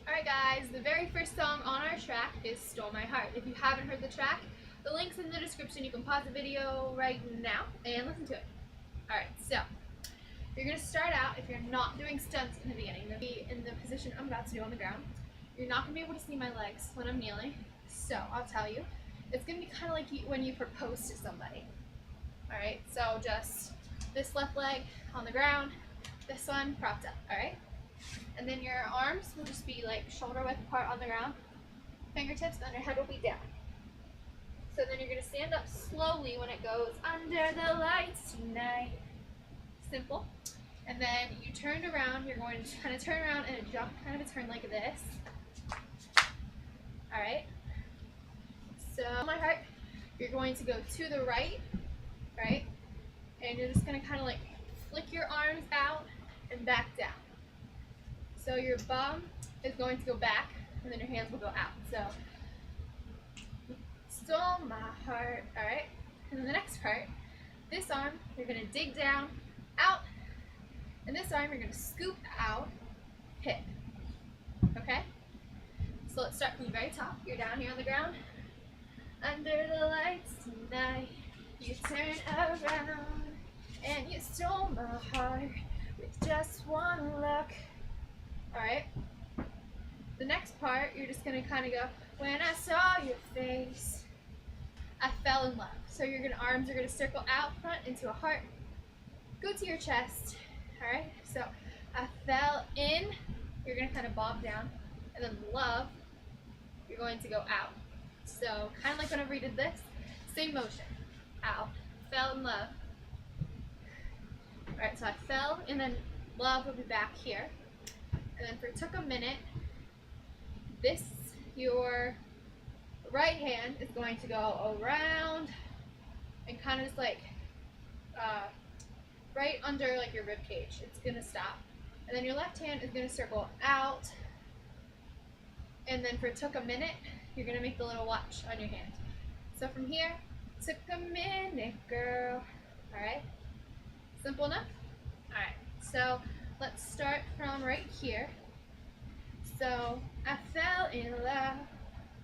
Alright guys, the very first song on our track is Stole My Heart. If you haven't heard the track, the link's in the description. You can pause the video right now and listen to it. Alright, so you're going to start out, if you're not doing stunts in the beginning, to be in the position I'm about to do on the ground. You're not going to be able to see my legs when I'm kneeling, so I'll tell you. It's going to be kind of like when you propose to somebody. Alright, so just this left leg on the ground, this one propped up, alright? And then your arms will just be like shoulder width apart on the ground, fingertips, and your head will be down. So then you're going to stand up slowly when it goes under the lights tonight. Simple. And then you turned around, you're going to kind of turn around and jump, kind of a turn like this. Alright. So my heart, you're going to go to the right, right? And you're just going to kind of like flick your arms out and back down. So your bum is going to go back, and then your hands will go out. So, stole my heart, alright? And then the next part, this arm, you're going to dig down, out, and this arm, you're going to scoop out, hit, okay? So let's start from the very top. You're down here on the ground. Under the lights tonight, you turn around, and you stole my heart with just one look. Alright, the next part, you're just going to kind of go, when I saw your face, I fell in love. So your arms are going to circle out front into a heart, go to your chest, alright, so I fell in, you're going to kind of bob down, and then love, you're going to go out. So kind of like whenever we did this, same motion, out, fell in love. Alright, so I fell, and then love will be back here. And then for took a minute, your right hand is going to go around and kind of just like right under like your rib cage. It's going to stop. And then your left hand is going to circle out. And then for took a minute, you're going to make the little watch on your hand. So from here, took a minute, girl. Alright? Simple enough? Alright, so let's start from right here. So, I fell in love.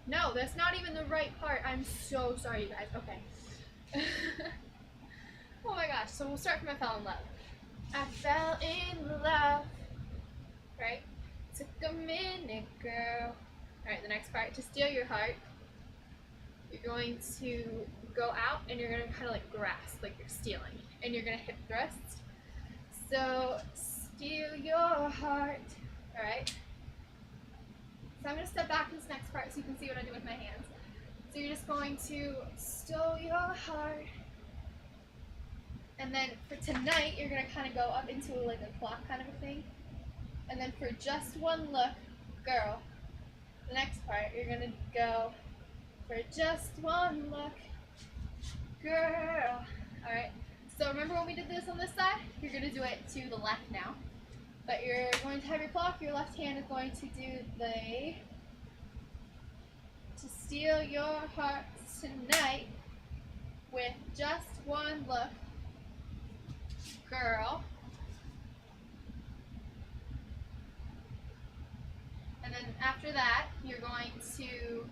No, that's not even the right part. I'm so sorry, you guys. Okay. Oh my gosh. So, we'll start from I fell in love. I fell in love. Right? Took a minute, girl. Alright, the next part. To steal your heart, you're going to go out and you're going to kind of like grasp, like you're stealing. And you're going to hip thrust. So, steal your heart. Alright? So I'm going to step back to this next part so you can see what I do with my hands. So you're just going to steal your heart. And then for tonight, you're going to kind of go up into like a clock kind of a thing. And then for just one look, girl, the next part, you're going to go for just one look, girl. Alright, so remember when we did this on this side? You're going to do it to the left now. But you're going to have your clock, your left hand is going to do to steal your heart tonight with just one look, girl. And then after that, you're going to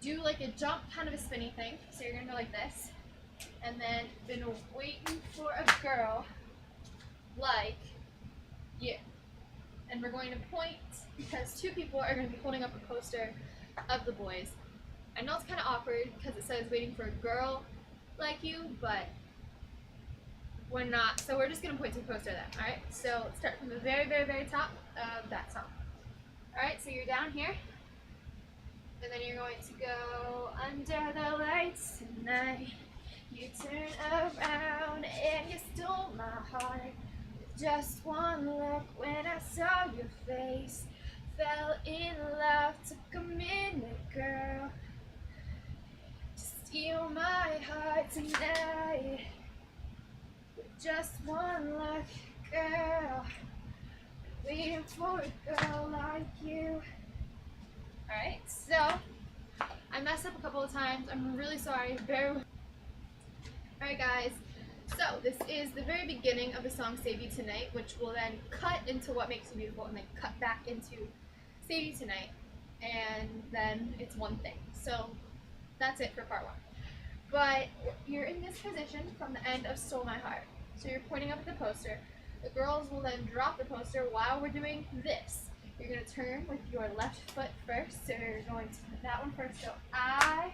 do like a jump, kind of a spinny thing. So you're going to go like this. And then been waiting for a girl like you. And we're going to point because two people are going to be holding up a poster of the boys. I know it's kind of awkward because it says waiting for a girl like you, but we're not. So we're just going to point to the poster then. Alright, so let's start from the very, very, very top of that song. Alright, so you're down here. And then you're going to go under the lights tonight. You turn around and you stole my heart. Just one look when I saw your face. Fell in love, took a minute, girl. To steal my heart tonight. With just one look, girl. Waiting for a girl like you. Alright, so I messed up a couple of times. I'm really sorry. Bear with me. Alright guys, so this is the very beginning of the song Save You Tonight, which will then cut into What Makes You Beautiful and then cut back into save you tonight, and then it's one thing. So that's it for part one. But you're in this position from the end of Stole My Heart. So you're pointing up at the poster. The girls will then drop the poster while we're doing this. You're going to turn with your left foot first. So you're going to put that one first. So I,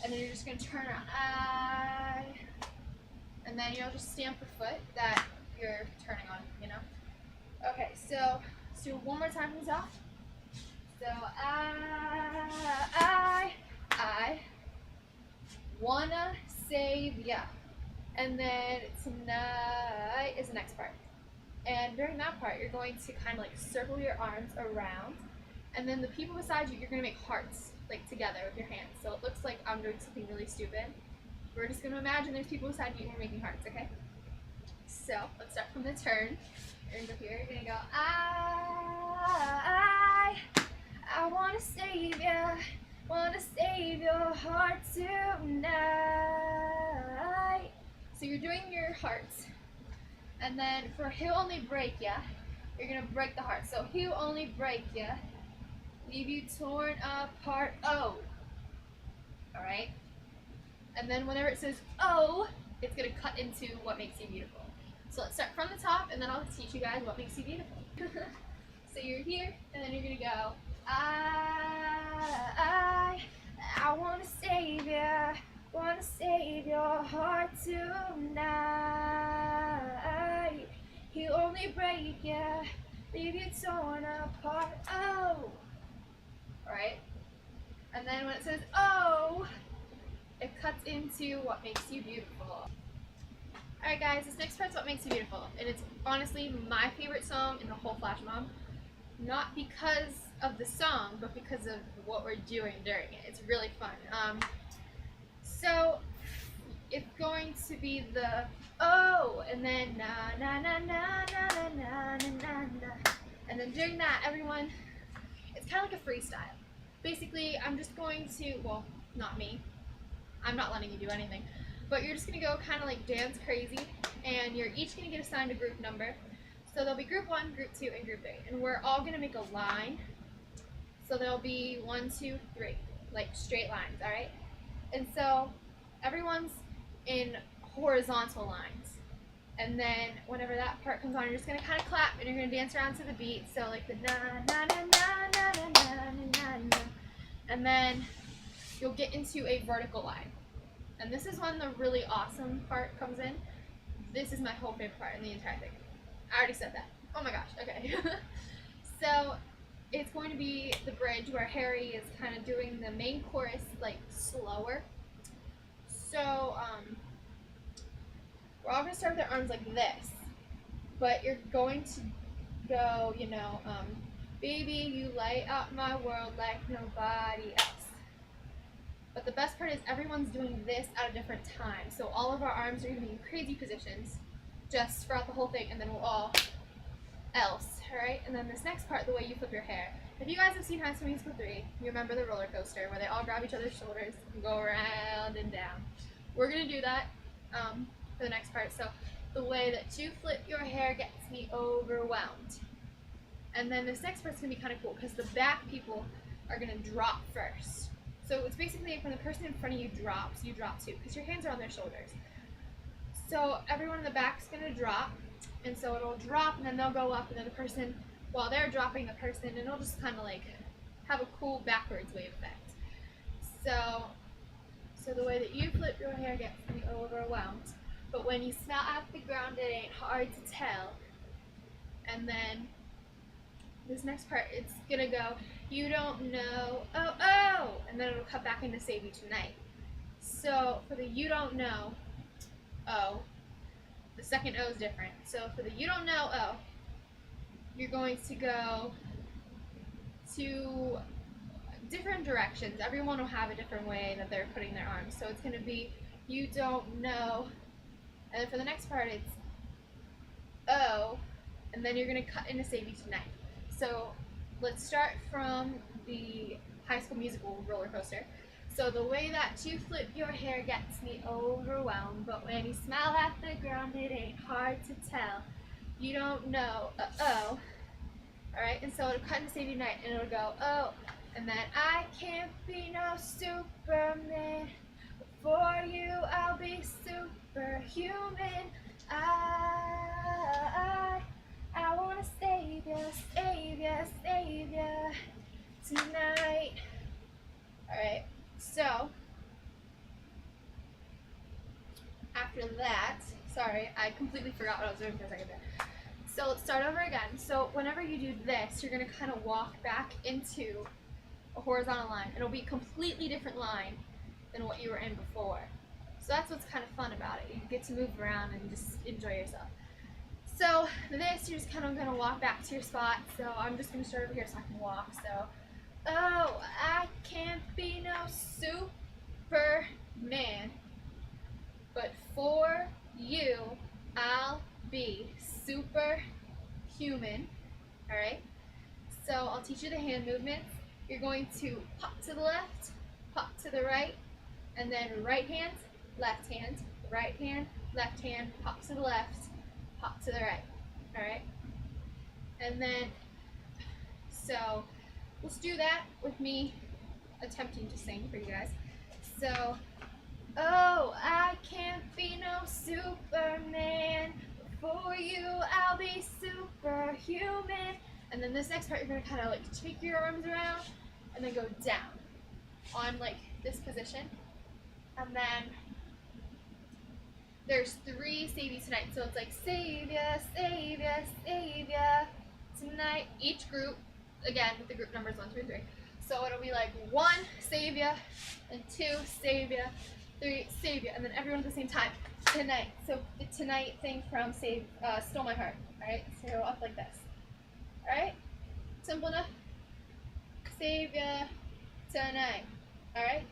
and then you're just going to turn around. I, and then you'll just stamp the foot that you're turning on, you know? Okay, so let's do it one more time from the top. So I wanna save ya. And then tonight is the next part. And during that part, you're going to kind of like circle your arms around. And then the people beside you, you're gonna make hearts, like together with your hands. So it looks like I'm doing something really stupid. We're just gonna imagine there's people beside you and we're making hearts, okay? So let's start from the turn. You're gonna go here, you're gonna go, I wanna save your heart tonight. So you're doing your hearts. And then for he'll only break ya, you're gonna break the heart. So he'll only break ya, leave you torn apart, oh. Alright? And then whenever it says oh, it's gonna cut into what makes you beautiful. So let's start from the top, and then I'll teach you guys what makes you beautiful. So you're here, and then you're gonna go, I wanna save your heart tonight. He'll only break ya, leave you torn apart, oh. Alright? And then when it says oh, it cuts into what makes you beautiful. Alright guys, this next part's what makes you beautiful, and it's honestly my favorite song in the whole Flash Mob. Not because of the song, but because of what we're doing during it. It's really fun. So it's going to be the oh, and then na na na na na na na na na, and then during that, everyone, it's kind of like a freestyle. Basically, I'm just going to, well, not me. I'm not letting you do anything. But you're just going to go kind of like dance crazy, and you're each going to get assigned a group number. So there'll be group 1, group 2, and group 3. And we're all going to make a line. So there'll be 1, 2, 3, like straight lines, alright? And so everyone's in horizontal lines. And then whenever that part comes on, you're just going to kind of clap, and you're going to dance around to the beat. So like the na na na na na na na na na. And then you'll get into a vertical line. And this is when the really awesome part comes in. This is my whole favorite part in the entire thing. I already said that. Oh my gosh, okay. So it's going to be the bridge where Harry is kind of doing the main chorus like slower. So we're all going to start with our arms like this. But you're going to go, you know, baby, you light up my world like nobody else. But the best part is everyone's doing this at a different time. So all of our arms are going to be in crazy positions just throughout the whole thing, and then we'll all else, alright? And then this next part, the way you flip your hair. If you guys have seen High School Musical 3, you remember the roller coaster where they all grab each other's shoulders and go around and down. We're going to do that for the next part. So the way that you flip your hair gets me overwhelmed. And then this next part's going to be kind of cool because the back people are going to drop first. So it's basically when the person in front of you drops, you drop too, because your hands are on their shoulders. So everyone in the back is going to drop, and so it'll drop, and then they'll go up, and then the person, while they're dropping the person, and it'll just kind of like have a cool backwards wave effect. So the way that you flip your hair gets me overwhelmed, but when you smell at the ground, it ain't hard to tell. And then this next part, it's gonna go, you don't know, oh, oh, and then it'll cut back into Save You Tonight. So for the you don't know, oh, the second O is different. So for the you don't know, oh, you're going to go to different directions. Everyone will have a different way that they're putting their arms. So it's gonna be, you don't know, and then for the next part, it's oh, and then you're gonna cut into Save You Tonight. So let's start from the High School Musical roller coaster. So the way that you flip your hair gets me overwhelmed, but when you smile at the ground, it ain't hard to tell. You don't know, oh, Alright, and so it'll cut into Save You Tonight, and it'll go, oh, and then I can't be no Superman. For you, I'll be superhuman. I wanna save you, save you, save you tonight. Alright, so after that, sorry, I completely forgot what I was doing for a second there. So let's start over again. So whenever you do this, you're going to kind of walk back into a horizontal line. It'll be a completely different line than what you were in before. So that's what's kind of fun about it. You get to move around and just enjoy yourself. So this, you're just kind of going to walk back to your spot. So I'm just going to start over here so I can walk. So, oh, I can't be no Superman, but for you, I'll be superhuman. Alright? So I'll teach you the hand movements. You're going to pop to the left, pop to the right, and then right hand, left hand, pop to the left, pop to the right. Alright? And then, so let's do that with me attempting to sing for you guys. So, oh, I can't be no Superman. For you, I'll be superhuman. And then this next part, you're going to kind of like take your arms around and then go down on like this position. And then there's 3 Save You Tonight. So it's like save ya, save ya, save ya tonight. Each group, again, the group numbers 1, 2, 3. So it'll be like 1, save ya, and 2, save ya, 3, save ya, and then everyone at the same time. Tonight. So the tonight thing from Stole My Heart. Alright? So go up like this. Alright? Simple enough? Save ya tonight. Alright?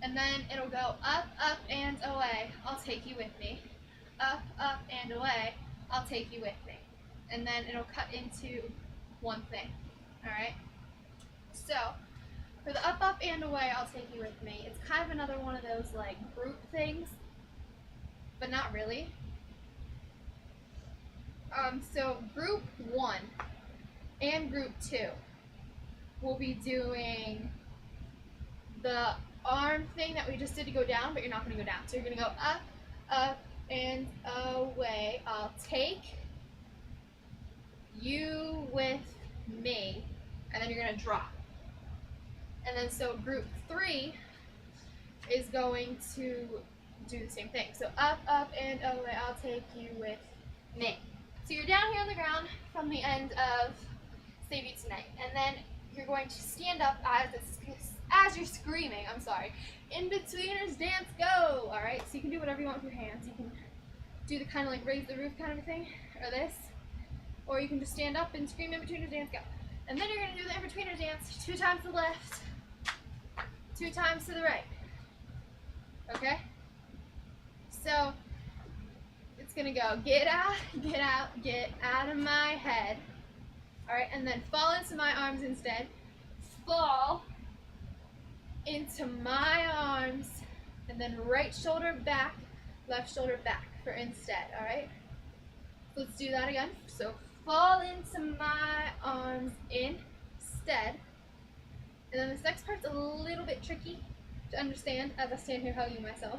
And then it'll go up, up, and away. I'll take you with me. Up, up, and away. I'll take you with me. And then it'll cut into one thing. Alright? So, for the up, up, and away, I'll take you with me. It's kind of another one of those like group things, but not really. So group 1 and group 2 will be doing the arm thing that we just did to go down, but you're not going to go down. So you're going to go up, up, and away. I'll take you with me, and then you're going to drop. And then so group 3 is going to do the same thing. So up, up, and away, I'll take you with me. So you're down here on the ground from the end of Save You Tonight. And then you're going to stand up as you're screaming, I'm sorry. In-betweeners dance, go! Alright, so you can do whatever you want with your hands. You can do the kind of like raise the roof kind of a thing, or this. Or you can just stand up and scream in-betweeners dance, go. And then you're going to do the in-betweeners dance 2 times to the left, 2 times to the right. Okay? So, it's going to go, get out, get out of my head. Alright, and then fall into my arms instead. Fall into my arms, and then right shoulder back, left shoulder back for instead, alright? So let's do that again. So, fall into my arms instead. And then this next part's a little bit tricky to understand as I stand here hugging myself.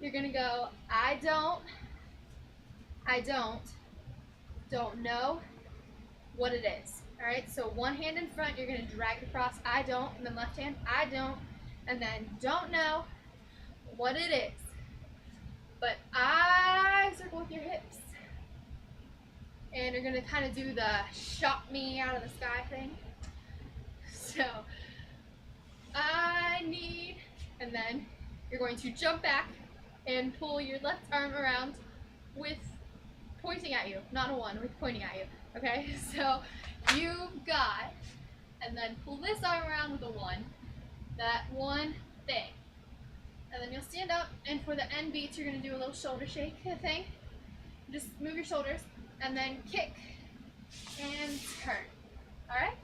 You're gonna go, I don't know what it is. Alright, so one hand in front, you're gonna drag across, I don't, and then left hand, I don't, and then don't know what it is. But I circle with your hips. And you're gonna kind of do the shot me out of the sky thing. So, I need, and then you're going to jump back and pull your left arm around with pointing at you, not a 1, with pointing at you. Okay, so you've got, and then pull this arm around with a 1, that one thing. And then you'll stand up, and for the end beats, you're going to do a little shoulder shake thing. Just move your shoulders, and then kick and turn. Alright?